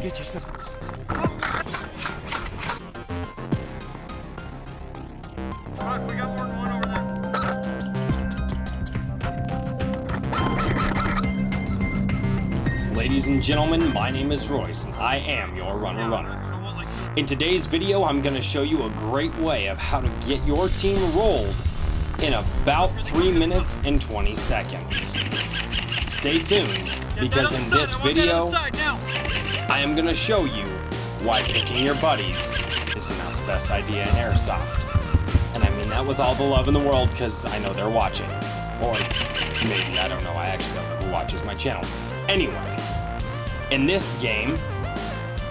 get you some. Rock, we got more than one over there. Ladies and gentlemen, my name is Royce, and I am your runner. In today's video, I'm going to show you a great way of how to get your team rolled in about 3 minutes and 20 seconds. Stay tuned, because in this video, I am going to show you why picking your buddies is not the best idea in Airsoft. And I mean that with all the love in the world, because I know they're watching. Or maybe, I don't know, I actually don't know who watches my channel. Anyway, in this game,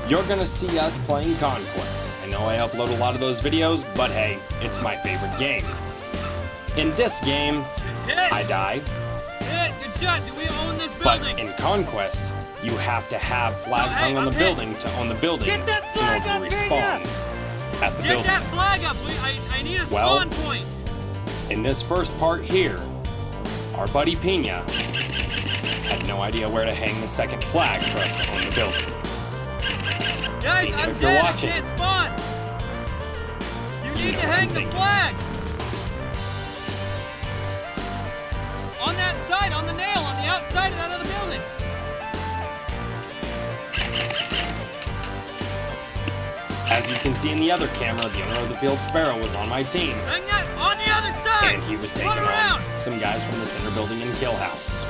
you're gonna see us playing Conquest. I know I upload a lot of those videos, but hey, it's my favorite game. In this game, I die. Good shot. Do we own this But building? in Conquest, you have to have flags hung on the building to own the building in order to respawn at the Get building. that flag up. I need a spawn point. In this first part here, our buddy Pina had no idea where to hang the second flag for us to own the building. Guys, Pina, I'm if you're dead. watching, I can't spawn. You need know to what hang I'm the thinking. flag. On that side, on the nail, on the outside of that other building. As you can see in the other camera, the owner of the Field Sparrow was on my team, Hang that on the other side. and he was taking Run around. on some guys from the center building in Kill House.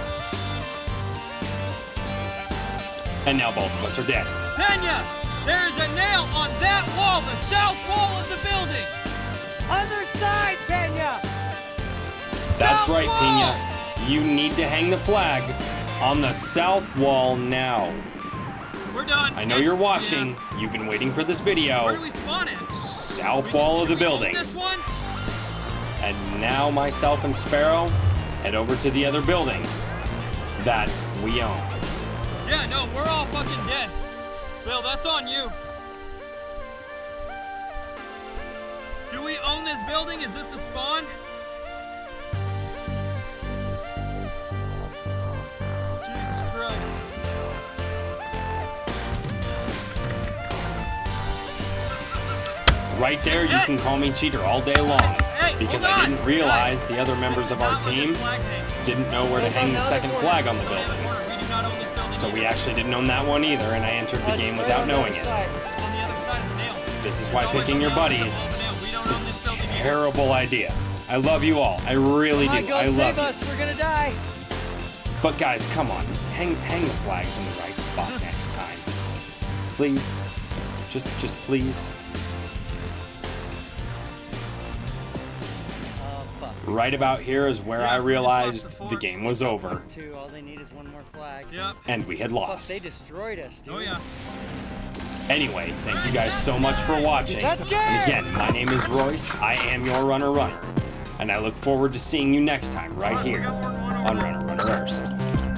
And now both of us are dead. Pena, there's a nail on that wall, the south wall of the building. Other side, Pena! That's South right, wall. Pina. You need to hang the flag on the south wall now. We're done. I know you're watching. You've been waiting for this Where do video. we spawn at? South wall of the Do we own building. This one? And now myself and Sparrow head over to the other building that we own. Yeah, no, we're all fucking dead. Bill, that's on you. Do we own this building? Is this the spawn? Jesus Christ. Right there, you can call me cheater all day long, because I didn't realize the other members of our team didn't know where to hang the second flag on the building. So we actually didn't own that one either, and I entered the game without knowing it. This is why picking your buddies is a terrible idea. I love you all. I really do. I love you. We're gonna die. But guys, come on. Hang the flags in the right spot next time. Please. Just please. Right about here is where I realized the game was over, All they need is one more flag. Yep. and we had Plus, lost. they destroyed us, dude. Oh yeah. Anyway, thank you guys so much for watching. And again, my name is Royce. I am your runner. And I look forward to seeing you next time right here on Runner Airsoft.